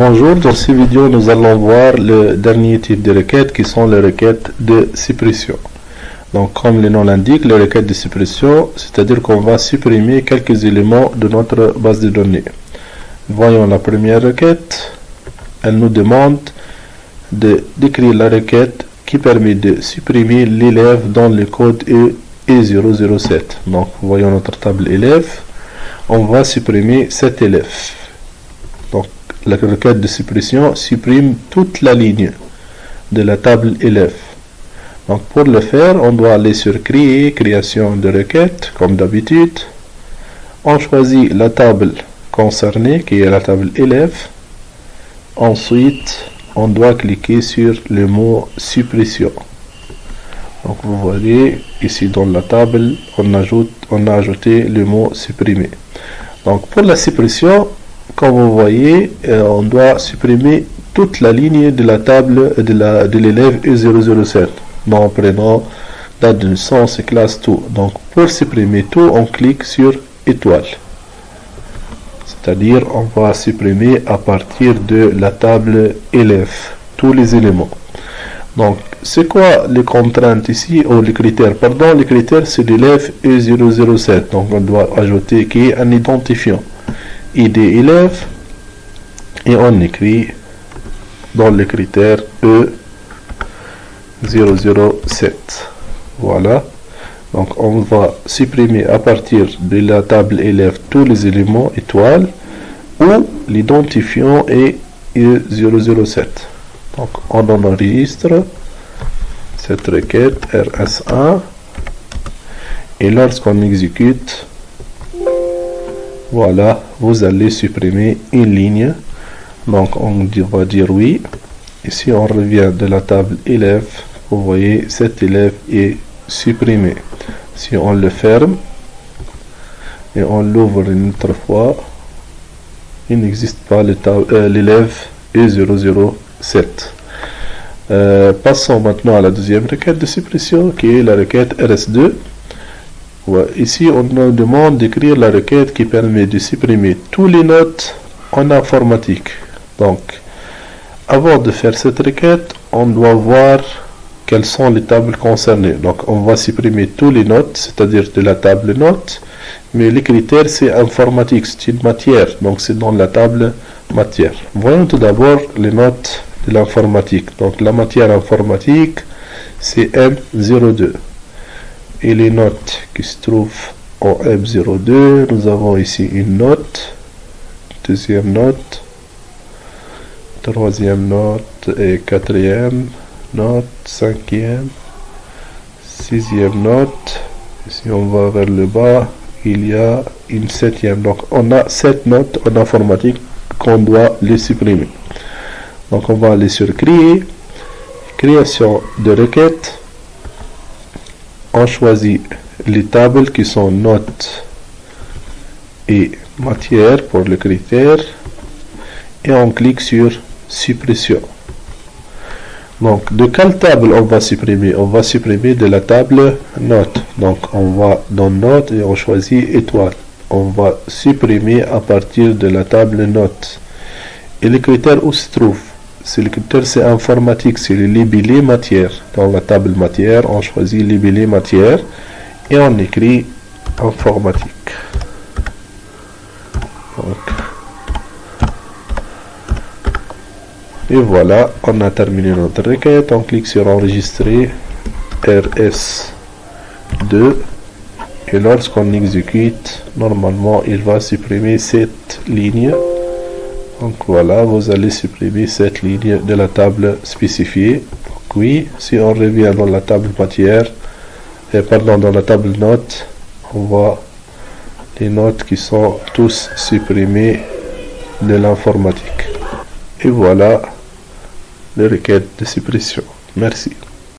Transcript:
Bonjour, dans cette vidéo nous allons voir le dernier type de requêtes qui sont les requêtes de suppression. Donc comme le nom l'indique, les requêtes de suppression, c'est-à-dire qu'on va supprimer quelques éléments de notre base de données. Voyons la première requête. Elle nous demande d'écrire la requête qui permet de supprimer l'élève dans le code E007. Donc voyons notre table élève. On va supprimer cet élève. Donc la requête de suppression supprime toute la ligne de la table élève. Donc pour le faire, on doit aller sur créer, création de requête, comme d'habitude. On choisit la table concernée, qui est la table élève. Ensuite, on doit cliquer sur le mot suppression. Donc vous voyez, ici dans la table, on a ajouté le mot supprimer. Donc pour la suppression, comme vous voyez, on doit supprimer toute la ligne de la table de l'élève E007. Nom, prénom, date de naissance, classe, tout. Donc pour supprimer tout, on clique sur étoile. C'est-à-dire on va supprimer à partir de la table élève tous les éléments. Donc c'est quoi les contraintes ici, ou les critères? Pardon, les critères c'est l'élève E007. Donc on doit ajouter qui est un identifiant. ID élève et on écrit dans les critères E007. Voilà. Donc on va supprimer à partir de la table élève tous les éléments étoiles où l'identifiant est E007. Donc on enregistre cette requête RS1 et lorsqu'on exécute, voilà, vous allez supprimer une ligne. Donc on va dire oui. Ici on revient de la table élève. Vous voyez, cet élève est supprimé. Si on le ferme et on l'ouvre une autre fois, il n'existe pas l'élève E007. Passons maintenant à la deuxième requête de suppression qui est la requête RS2. Ici, on nous demande d'écrire la requête qui permet de supprimer tous les notes en informatique. Donc, avant de faire cette requête, on doit voir quelles sont les tables concernées. Donc, on va supprimer tous les notes, c'est-à-dire de la table notes, mais les critères, c'est informatique, c'est une matière, donc c'est dans la table matière. Voyons tout d'abord les notes de l'informatique. Donc, la matière informatique, c'est M02. Et les notes qui se trouvent en M02, nous avons ici une note, deuxième note, troisième note et quatrième note, cinquième, sixième note. Si on va vers le bas, il y a une septième. Donc on a 7 notes en informatique qu'on doit les supprimer. Donc on va aller sur créer, création de requête. On choisit les tables qui sont notes et matière pour le critère et on clique sur suppression. Donc de quelle table on va supprimer? On va supprimer de la table notes. Donc on va dans notes et on choisit étoile. On va supprimer à partir de la table notes. Et le critère où se trouve? C'est le critère, c'est informatique, c'est le libellé matière. Dans la table matière, on choisit libellé matière et on écrit informatique. Donc, et voilà, on a terminé notre requête. On clique sur enregistrer RS2 et lorsqu'on exécute, normalement, il va supprimer cette ligne. Donc voilà, vous allez supprimer cette ligne de la table spécifiée. Donc oui, si on revient dans la table matière, dans la table notes, on voit les notes qui sont tous supprimées de l'informatique. Et voilà les requêtes de suppression. Merci.